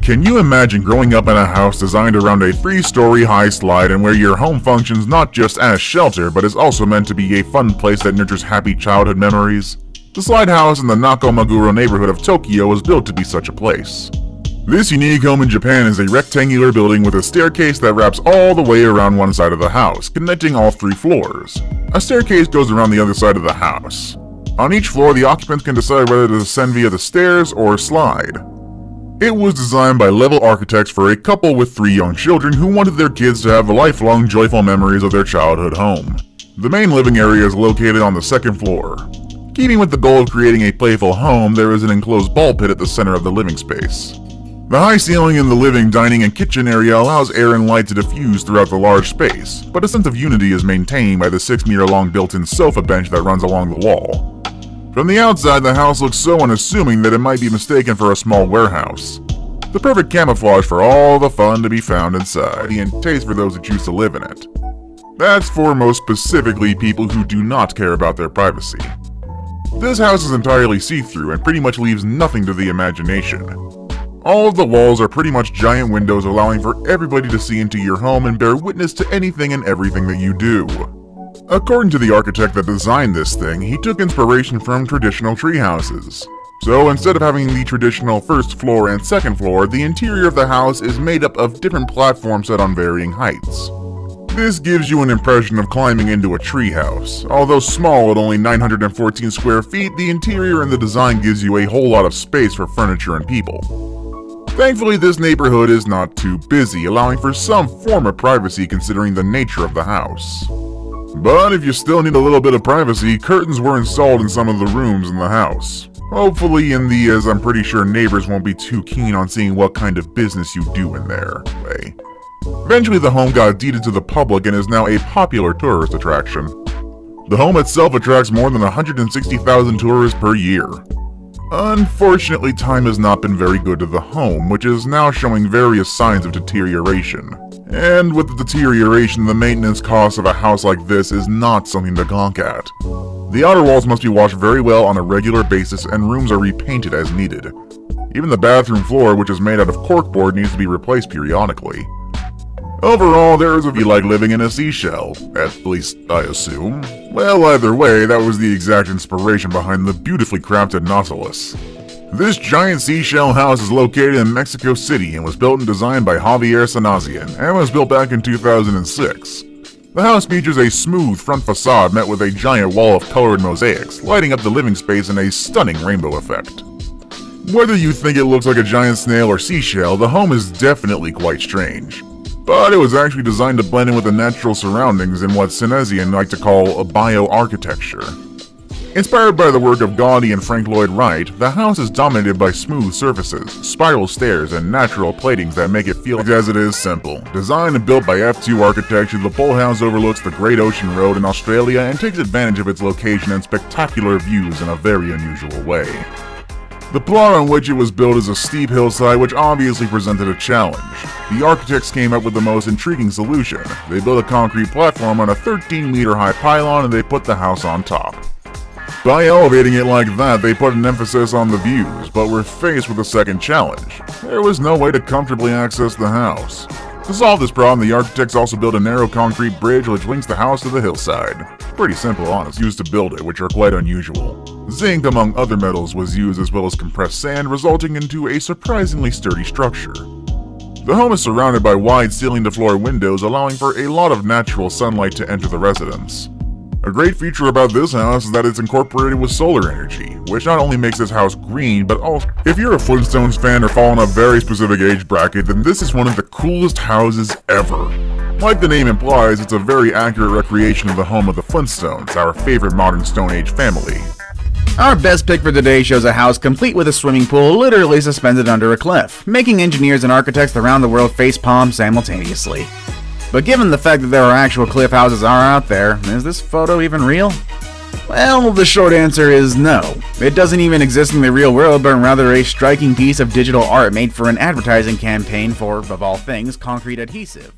Can you imagine growing up in a house designed around a 3-story high slide and where your home functions not just as shelter but is also meant to be a fun place that nurtures happy childhood memories? The slide house in the Nakamaguro neighborhood of Tokyo was built to be such a place. This unique home in Japan is a rectangular building with a staircase that wraps all the way around one side of the house, connecting all 3 floors. A staircase goes around the other side of the house. On each floor, the occupants can decide whether to descend via the stairs or slide. It was designed by level architects for a couple with 3 young children who wanted their kids to have lifelong joyful memories of their childhood home. The main living area is located on the 2nd floor. Keeping with the goal of creating a playful home, there is an enclosed ball pit at the center of the living space. The high ceiling in the living, dining, and kitchen area allows air and light to diffuse throughout the large space, but a sense of unity is maintained by the 6-meter-long built-in sofa bench that runs along the wall. From the outside, the house looks so unassuming that it might be mistaken for a small warehouse. The perfect camouflage for all the fun to be found inside, and taste for those who choose to live in it. That's for most specifically people who do not care about their privacy. This house is entirely see-through and pretty much leaves nothing to the imagination. All of the walls are pretty much giant windows allowing for everybody to see into your home and bear witness to anything and everything that you do. According to the architect that designed this thing, he took inspiration from traditional tree houses. So instead of having the traditional 1st floor and 2nd floor, the interior of the house is made up of different platforms set on varying heights. This gives you an impression of climbing into a tree house. Although small at only 914 square feet, the interior and the design gives you a whole lot of space for furniture and people. Thankfully, this neighborhood is not too busy, allowing for some form of privacy considering the nature of the house. But if you still need a little bit of privacy, curtains were installed in some of the rooms in the house. Hopefully as I'm pretty sure neighbors won't be too keen on seeing what kind of business you do in there, way. Eventually the home got deeded to the public and is now a popular tourist attraction. The home itself attracts more than 160,000 tourists per year. Unfortunately, time has not been very good to the home, which is now showing various signs of deterioration. And with the deterioration, the maintenance cost of a house like this is not something to gawk at. The outer walls must be washed very well on a regular basis and rooms are repainted as needed. Even the bathroom floor, which is made out of corkboard, needs to be replaced periodically. Overall, there is a view like living in a seashell, at least I assume. Well, either way, that was the exact inspiration behind the beautifully crafted Nautilus. This giant seashell house is located in Mexico City and was built and designed by Javier Sanazian, and was built back in 2006. The house features a smooth front facade met with a giant wall of colored mosaics, lighting up the living space in a stunning rainbow effect. Whether you think it looks like a giant snail or seashell, the home is definitely quite strange. But it was actually designed to blend in with the natural surroundings in what Sanazian like to call a bioarchitecture. Inspired by the work of Gaudi and Frank Lloyd Wright, the house is dominated by smooth surfaces, spiral stairs, and natural platings that make it feel as it is simple. Designed and built by F2 Architecture, the Pole House overlooks the Great Ocean Road in Australia and takes advantage of its location and spectacular views in a very unusual way. The plot on which it was built is a steep hillside which obviously presented a challenge. The architects came up with the most intriguing solution. They built a concrete platform on a 13-meter-high pylon and they put the house on top. By elevating it like that, they put an emphasis on the views, but were faced with a second challenge. There was no way to comfortably access the house. To solve this problem, the architects also built a narrow concrete bridge which links the house to the hillside. Pretty simple, honestly, used to build it, which are quite unusual. Zinc, among other metals, was used as well as compressed sand, resulting into a surprisingly sturdy structure. The home is surrounded by wide ceiling-to-floor windows, allowing for a lot of natural sunlight to enter the residence. A great feature about this house is that it's incorporated with solar energy, which not only makes this house green, but also, if you're a Flintstones fan or fall in a very specific age bracket, then this is one of the coolest houses ever. Like the name implies, it's a very accurate recreation of the home of the Flintstones, our favorite modern Stone Age family. Our best pick for today shows a house complete with a swimming pool literally suspended under a cliff, making engineers and architects around the world facepalm simultaneously. But given the fact that there are actual cliff houses out there, is this photo even real? Well, the short answer is no. It doesn't even exist in the real world, but rather a striking piece of digital art made for an advertising campaign for, of all things, concrete adhesive.